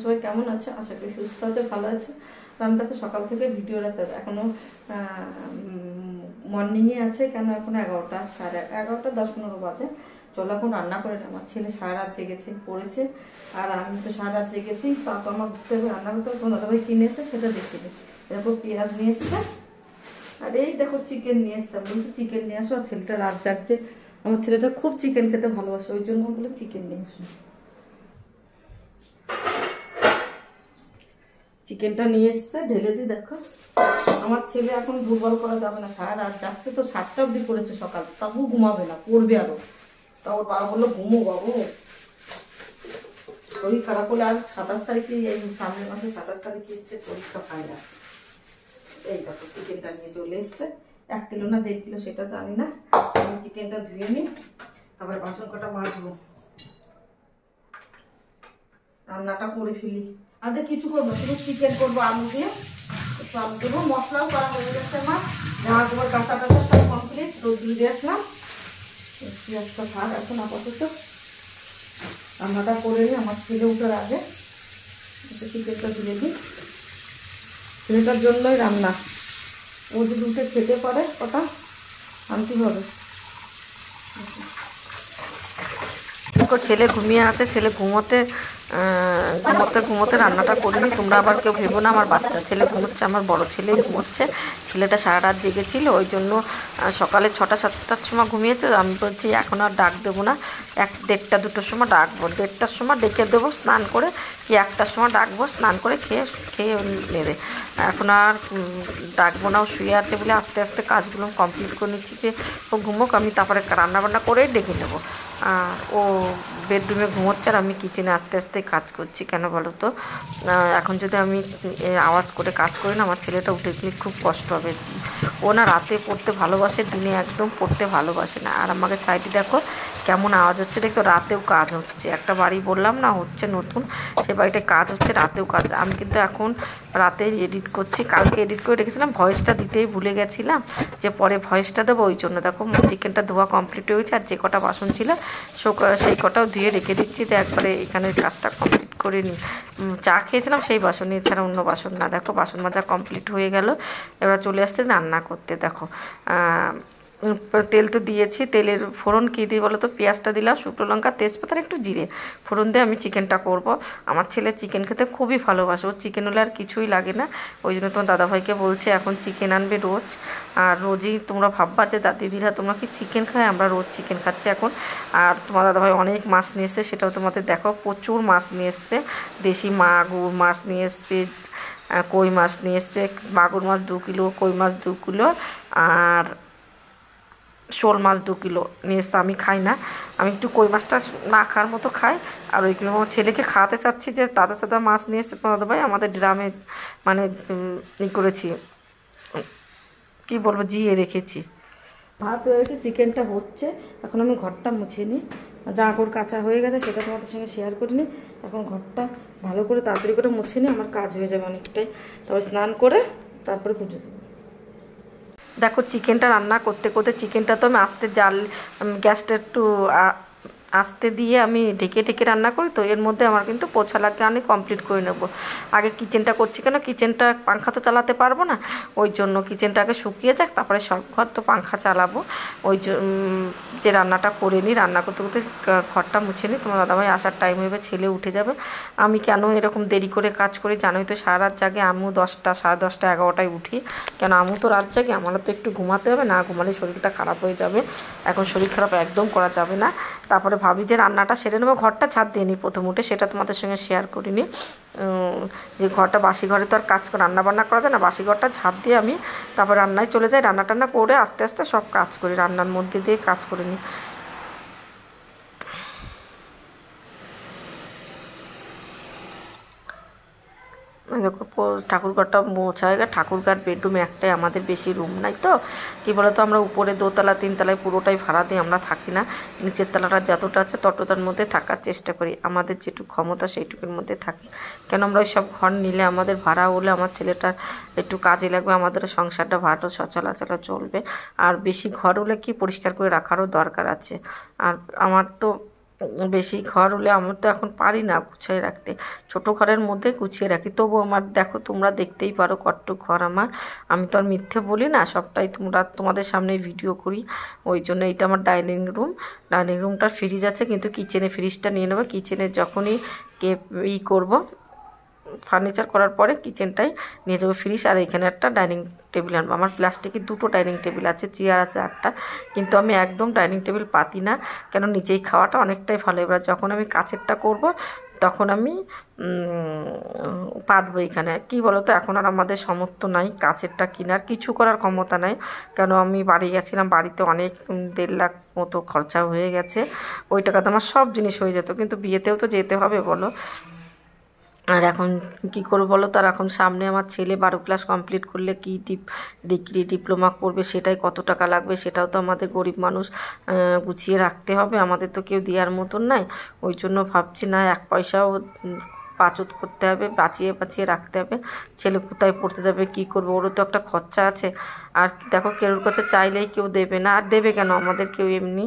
সবাই কেমন আছে? আশা করি সুস্থ আছে, ভালো আছে। আমি দেখো সকাল থেকে ভিডিওটা এখনও মর্নিংয়ে আছে। কেন এখন 11টা, সাড়ে 11টা 10-15 বাজে। চলো এখন রান্না করে। আমার ছেলে সারা রাত জেগেছে, পড়েছে, আর আমি তো সারা রাত জেগেছি। তা তো আমার ঘুরতে হবে, রান্না করতে হবে। তোমার দাদাভাই কিনেছে সেটা দেখে দিই। এরপর পেঁয়াজ নিয়ে এসছে, আর এই দেখো চিকেন নিয়ে এসছে। বলছি চিকেন নিয়ে আসো, আর ছেলেটা রাত জাগছে। আমার ছেলেটা খুব চিকেন খেতে ভালোবাসে, ওই জন্য বলে চিকেন নিয়ে আসো। চিকেনটা নিয়ে এসছে, ঢেলে দিই। দেখো আমার ছেলে এখন দুর্বল করা যাবে না, সারা রাত জাগতে। তো 7টা অবধি পড়েছে সকাল, তবু ঘুমাবে না, পড়বে আরো। তা ওর বাবা বললো ঘুমো বাবু, শরীর খারাপ হলে। আর 27 তারিখে, এই সামনের মাসে 27 তারিখে হচ্ছে পরীক্ষা ফাইনাল। এই দেখো চিকেনটা নিয়ে চলে এসছে। 1 কিলো না 1.5 কিলো সেটা জানি না। আমি চিকেনটা ধুয়ে নিই, তারপরে বাসন কটা মাজবো, রান্নাটা করে ফেলি। আজ কিছু করবো, শুধু চিকেন করবো আলু দিয়ে। একটু আলু দেবো, মশলাও করা হয়ে গেছে আমার। জামা কাপড় কাঁচা টাচা সব কমপ্লিট, রোদ্দুর দিয়ে আসলাম। পেঁয়াজটা ভাগ এখন আপাতত রান্নাটা করে নিই। আমার ছেলে উঠার আগে একটু চিকেনটা ধুয়ে দিই। ছেলেটার জন্যই রান্না। ও যদি উঠে খেতে পারে কটা শান্তি হবে। ছেলে ঘুমিয়ে আছে, ছেলে ঘুমোতে ঘুমোতে রান্নাটা করিনি। তোমরা আবার কেউ ভেবো না আমার বাচ্চা ছেলে ঘুমোচ্ছে, আমার বড় ছেলেই ঘুমোচ্ছে। ছেলেটা সারা রাত জেগেছিল, ওই জন্য সকালে 6টা 7টার সময় ঘুমিয়েছে। আমি বলছি এখন আর ডাক দেবো না, 1-1:30 2টোর সময় ডাকবো। 1:30টার সময় ডেকে দেবো স্নান করে, কি 1টার সময় ডাকবো স্নান করে খেয়ে নেবে। এখন আর ডাকবো না, ও শুয়ে আছে বলে আস্তে আস্তে কাজগুলো কমপ্লিট করে নিচ্ছি, যে ও ঘুমোক, আমি তারপরে রান্নাবান্না করেই ডেকে নেবো। ও বেডরুমে ঘুমোচ্ছে, আর আমি কিচেনে আস্তে আস্তে কাজ করছি। কেন বলো তো, এখন যদি আমি আওয়াজ করে কাজ করি না, আমার ছেলেটা উঠে গেলে খুব কষ্ট হবে। ও না রাতে পড়তে ভালোবাসে, দিনে একদম পড়তে ভালোবাসে না। আর আমাকে সাইডে দেখো কেমন আওয়াজ হচ্ছে, দেখতো রাতেও কাজ হচ্ছে। একটা বাড়ি বললাম না হচ্ছে নতুন, সে বাড়িতে কাজ হচ্ছে, রাতেও কাজ। আমি কিন্তু এখন রাতে এডিট করছি। কালকে এডিট করে রেখেছিলাম, ভয়েসটা দিতেই ভুলে গেছিলাম, যে পরে ভয়েসটা দেবো। ওই জন্য দেখো চিকেনটা ধোয়া কমপ্লিট হয়েছে, আর যে কটা বাসন ছিল সেই কটাও ধুয়ে রেখে দিচ্ছি। তো একবারে এখানে কাজটা কমপ্লিট করে নিই। চা খেয়েছিলাম সেই বাসন, এছাড়া অন্য বাসন না। দেখো বাসন মাজা কমপ্লিট হয়ে গেল। এবার চলে আসছে রান্না করতে। দেখো তেল তো দিয়েছি, তেলের ফোড়ন কী দিই বলো তো, পেঁয়াজটা দিলাম, শুকনো লঙ্কা, তেজপাতা, একটু জিরে ফোড়ন দিয়ে আমি চিকেনটা করব। আমার ছেলে চিকেন খেতে খুবই ভালোবাসে, ওর চিকেন হলে আর কিছুই লাগে না। ওই জন্য তোমার দাদাভাইকে বলছে এখন চিকেন আনবে রোজ। আর রোজই তোমরা ভাববা যে দিদিরা তোমরা কি চিকেন খায়, আমরা রোজ চিকেন খাচ্ছি এখন। আর তোমার দাদাভাই অনেক মাছ নিয়ে এসছে, সেটাও তোমাদের দেখো, প্রচুর মাছ নিয়ে এসছে। দেশি মাগুর মাছ নিয়ে এসছে, কই মাছ নিয়ে এসছে। মাগুর মাছ 2 কিলো, কই মাছ 2 কিলো, আর শোল মাছ 2 কিলো নিয়ে এসছে। আমি খাই না, আমি একটু কই মাছটা না খাওয়ার মতো খাই। আর ওইগুলো আমার ছেলেকে খাওয়াতে চাচ্ছি, যে তাজা সাদা মাছ নিয়ে এসছে তোমাদের ভাই। আমাদের ড্রামে মানে করেছি, কি বলবো, জিয়ে রেখেছি। ভাত হয়ে গেছে, চিকেনটা হচ্ছে। এখন আমি ঘরটা মুছে নিই, জামা কাপড় কাচা হয়ে গেছে, সেটা তোমাদের সঙ্গে শেয়ার করিনি। এখন ঘরটা ভালো করে তাড়াতাড়ি করে মুছে নিই, আমার কাজ হয়ে যাবে অনেকটাই। তারপর স্নান করে তারপরে পুজো দেবো। দেখো চিকেনটা রান্না করতে করতে, চিকেনটা তো আমি আস্তে গ্যাসটা একটু আস্তে দিয়ে আমি ঢেকে ঢেকে রান্না করি, তো এর মধ্যে আমার কিন্তু পোছা লাগে, আমি কমপ্লিট করে নেব। আগে কিচেনটা করছি কেন, কিচেনটা পাংখা তো চালাতে পারবো না, ওই জন্য কিচেনটাকে শুকিয়ে যাক, তারপরে সব ঘর তো পাংখা চালাবো। ওই যে রান্নাটা করে নিই, রান্না করতে করতে ঘরটা মুছে নিই। তোমার দাদাভাই আসার টাইম হয়ে ছেলে উঠে যাবে। আমি কেন এরকম দেরি করে কাজ করি জানোই তো, সারা রাত জাগে। আমিও 10টা, সাড়ে 10টা, 11টায় উঠি, কেন আমিও তো রাত জাগে, আমারও তো একটু ঘুমাতে হবে, না ঘুমালে শরীরটা খারাপ হয়ে যাবে। এখন শরীর খারাপ একদম করা যাবে না। তারপরে ভাবি যে রান্নাটা সেরে নেবো, ঘরটা ছাদ দিয়ে নিই প্রথম উঠে, সেটা তোমাদের সঙ্গে শেয়ার করিনি। যে ঘরটা, বাসি ঘরে তো আর রান্না বান্না করা যায় না, বাসি ঘরটা ছাদ দিয়ে আমি তারপর রান্নায় চলে যাই। রান্না টান্না করে আস্তে আস্তে সব কাজ করি, রান্নার মধ্যে দিয়ে কাজ করে নিই। দেখো ঠাকুরঘরটা মোছা হয়ে গেছে। ঠাকুরঘর বেডরুমে একটাই আমাদের, বেশি রুম নাই তো। কী বলতো, আমরা উপরে 2তলা 3তলায় পুরোটাই ভাড়া দিই, আমরা থাকি না। নিচের তলাটা যতটা আছে ততটার মধ্যে থাকার চেষ্টা করি, আমাদের যেটুকু ক্ষমতা সেইটুকুর মধ্যে থাকি। কেন আমরা ওই সব ঘর নিলে আমাদের ভাড়া হলে আমার ছেলেটার একটু কাজে লাগবে, আমাদের সংসারটা ভালো সচলাচল চলবে। আর বেশি ঘর হলে কি পরিষ্কার করে রাখারও দরকার আছে। আর আমার তো বেশি ঘর হলে আমার তো এখন পারি না গুছিয়ে রাখতে, ছোট ঘরের মধ্যে গুছিয়ে রাখি। তবু আমার দেখো, তোমরা দেখতেই পারো কট্টু ঘর আমার। আমি তো আর মিথ্যে বলি না, সবটাই তোমাদের সামনে ভিডিও করি। ওই জন্য এইটা আমার ডাইনিং রুম। ডাইনিং রুমটার ফ্রিজ আছে, কিন্তু কিচেনে ফ্রিজটা নিয়ে নেবো। কিচেনে যখনই করবো, ফার্নিচার করার পরে কিচেনটাই নিয়ে যাবো ফ্রিজ। আর এখানে একটা ডাইনিং টেবিল আনবো। আমার প্লাস্টিকের 2টো ডাইনিং টেবিল আছে, চেয়ার আছে 8টা, কিন্তু আমি একদম ডাইনিং টেবিল পাতি না, কেন নিচেই খাওয়াটা অনেকটাই ভালো। এবার যখন আমি কাচেরটা করব তখন আমি পাতবো। এখানে কি বলো তো, এখন আর আমাদের সামর্থ্য নাই কাচেরটা কেনার, কিছু করার ক্ষমতা নাই। কেন আমি বাড়ি গেছিলাম, বাড়িতে অনেক 1.5 লাখ মতো খরচা হয়ে গেছে। ওই টাকাতে আমার সব জিনিস হয়ে যেত, কিন্তু বিয়েতেও তো যেতে হবে বলো। আর এখন কি করবো বলো, তার এখন সামনে আমার ছেলে 12 ক্লাস কমপ্লিট করলে কি ডিগ্রি ডিপ্লোমা করবে, সেটাই কত টাকা লাগবে, সেটাও তো আমাদের গরিব মানুষ গুছিয়ে রাখতে হবে। আমাদের তো কেউ দেওয়ার মতন নাই। ওই জন্য ভাবছি না, 1 পয়সাও বাঁচত করতে হবে, বাঁচিয়ে রাখতে হবে। ছেলে কোথায় পড়তে যাবে, কি করবে, ওরও তো একটা খরচা আছে। আর দেখো, কেউর কাছে চাইলেই কেউ দেবে না। আর দেবে কেন আমাদের কেউ এমনি,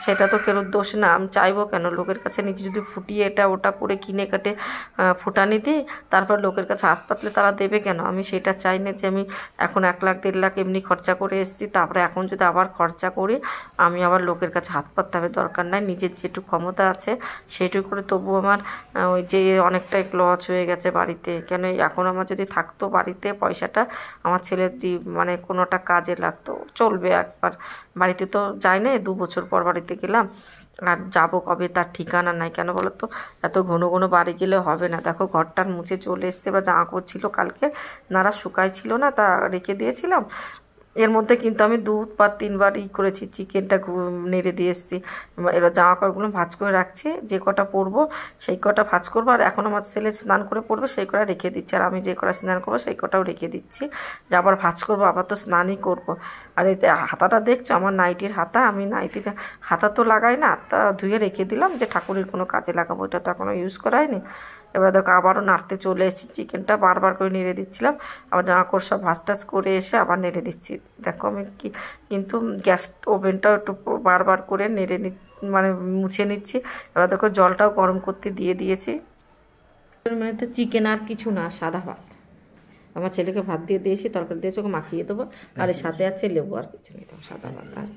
সেটা তো কেউর দোষ না। আমি চাইবো কেন লোকের কাছে? নিজে যদি ফুটিয়ে এটা ওটা করে কিনে কাটে ফুটানি দিই, তারপর লোকের কাছে হাত পাতলে তারা দেবে কেন? আমি সেটা চাই না যে আমি এখন 1 লাখ 1.5 লাখ এমনি খরচা করে এসেছি, তারপরে এখন যদি আবার খরচা করি আমি আবার লোকের কাছে হাত পাততে হবে, দরকার নাই। নিজের যেটুকু ক্ষমতা আছে সেটুকু করে, তবু আমার ওই যে অনেকটাই লস হয়ে গেছে বাড়িতে। কেন এখন আমার যদি থাকতো বাড়িতে পয়সাটা, আমার ছেলের মানে কোনোটা কাজে লাগতো, চলবে। একবার বাড়িতে তো যাই না, 2 বছর পর বাড়িতে গেলাম, আর যাবো কবে তার ঠিকানা নাই। কেন বলো তো, এত ঘন ঘন বাড়ি গেলে হবে না। দেখো ঘরটার মুছে চলে এসছে। এবার জামা কাপড় ছিল কালকে, নাড়া শুকাই ছিল না, তা রেখে দিয়েছিলাম। এর মধ্যে কিন্তু আমি 2-3 বার করেছি, চিকেনটা নেড়ে দিয়ে এসেছি। এবার জামা কাপড়গুলো ভাঁজ করে রাখছি, যে কটা পরবো সেই কটা ভাঁজ করবো। আর এখন আমার ছেলে স্নান করে পড়বে, সেই কটা রেখে দিচ্ছি। আর আমি যে কটা স্নান করবো সেই কটাও রেখে দিচ্ছি, যে আবার ভাঁজ করবো, আবার তো স্নানই করবো। আর এই হাতাটা দেখছো, আমার নাইটির হাতা, আমি নাইটির হাতা তো লাগাই না, তা ধুয়ে রেখে দিলাম যে ঠাকুরের কোনো কাজে লাগাবো, এটা তো এখনও ইউজ করা হয়নি। এবার দেখো আবারও নাড়তে চলে এসেছি, চিকেনটা বারবার করে নেড়ে দিচ্ছিলাম, আবার জামা কাপড় সব ভাঁজ টাজ করে এসে আবার নেড়ে দিচ্ছি। দেখো আমি কিন্তু গ্যাস ওভেনটাও একটু বারবার করে নেড়ে মানে মুছে নিচ্ছি। এবার দেখো জলটাও গরম করতে দিয়ে দিয়েছি। মানে তো চিকেন আর কিছু না, সাদা ভাত। আমার ছেলেকে ভাত দিয়ে দিয়েছি, তরকারি দিয়েছি, ওকে মাখিয়ে দেবো। আর এর সাথে আছে লেবু, আর কিছু নেই, সাদা ভাত। আর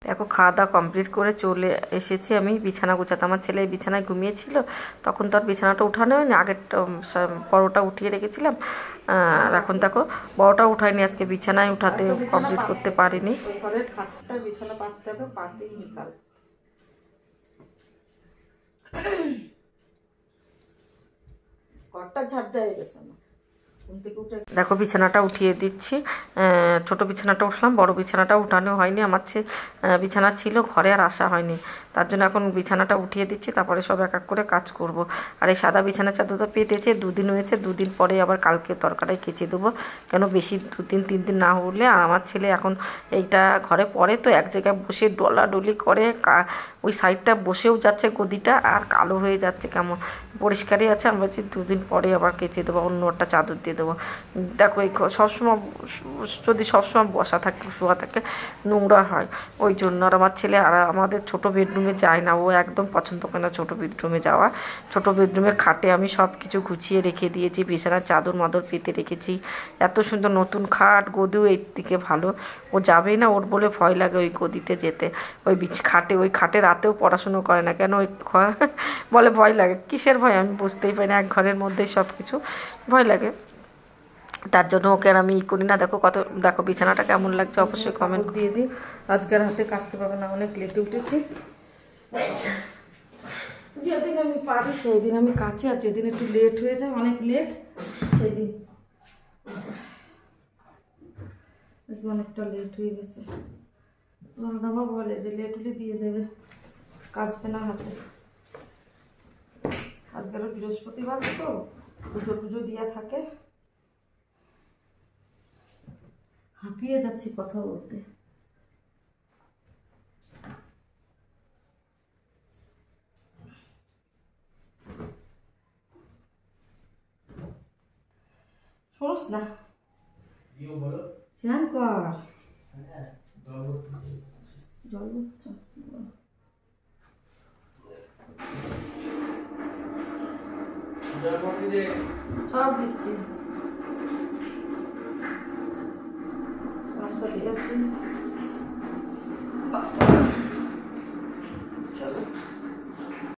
দেখো খাওয়া দাওয়া কমপ্লিট করে চলে এসেছি আমি বিছানা গুছাতে। আমার ছেলে বিছানায় ঘুমিয়েছিল, তখন তো আর বিছানাটা উঠানো হয়নি, আগের বড়োটা উঠিয়ে রেখেছিলাম। আর এখন দেখো বড়োটা উঠাইনি, আজকে বিছানায় উঠাতে কমপ্লিট করতে পারিনি। ঘরের খাটটা বিছানা পাততে হবে, পাতেই নিকাল। ঘরটা ঝাড় দেওয়া হয়ে গেছে আমার। দেখো বিছানাটা উঠিয়ে দিচ্ছি। ছোট বিছানাটা উঠলাম, বড় বিছানাটা উঠানো হয়নি। আমার বিছানা ছিল, ঘরে আর আসা হয়নি, তার জন্য এখন বিছানাটা উঠিয়ে দিচ্ছি, তারপরে সব এক এক করে কাজ করব। আর এই সাদা বিছানার চাদরটা পেতেছে, 2 দিন হয়েছে, 2 দিন পরে আবার কালকে তরকাটাই কেচে দেবো। কেন বেশি 2 দিন 3 দিন না হলে, আর আমার ছেলে এখন এইটা ঘরে পড়ে তো এক জায়গায় বসে ডলাডলি করে, ওই সাইডটা বসেও যাচ্ছে গদিটা, আর কালো হয়ে যাচ্ছে, কেমন পরিষ্কারই আছে। আমি বলছি 2 দিন পরে আবার কেচে দেবো, অন্য একটা চাদর দিয়ে দেবো। দেখো এই সবসময় যদি সবসময় বসা থাকে শোয়া থাকে নোংরা হয়, ওই জন্য। আর আমার ছেলে আর আমাদের ছোটো বেডরুমে যায় না, ও একদম পছন্দ করে না ছোটো বেডরুমে যাওয়া। ছোটো বেডরুমে খাটে আমি সব কিছু গুছিয়ে রেখে দিয়েছি, বিছানার চাদর মাদর পেতে রেখেছি। এত সুন্দর নতুন খাট, গদিও এর দিকে ভালো। ও যাবেই না, ওর বলে ভয় লাগে ওই গদিতে যেতে। ওই ওই খাটে রাতেও পড়াশুনো করে না, কেন ওই বলে ভয় লাগে। কিসের ভয় আমি বুঝতেই পারি না, এক ঘরের মধ্যেই সব কিছু ভয় লাগে, তার জন্য ওকে আর আমি করি না। দেখো বিছানাটা কেমন লাগছে অবশ্যই কমেন্ট দিয়ে দিই। আজকের হাতে কাচতে পারবে না, অনেক লেটে উঠেছি। যেদিন আমি পারি সেই দিন আমি কাচি, আর যেদিন একটু লেট হয়ে যায়, অনেক লেট, সেই দিন অনেকটা লেট হয়ে গেছে। দাদা বলে যে লেট হলে দিয়ে দেবে, কাচবে না হাতে। আজকের বৃহস্পতিবার তো পুজো টুজো দিয়া থাকে। হাঁপিয়ে যাচ্ছি কথা বলতে। শোনোস না, স্নান কর, জল সব দিচ্ছি, দিয়েছি।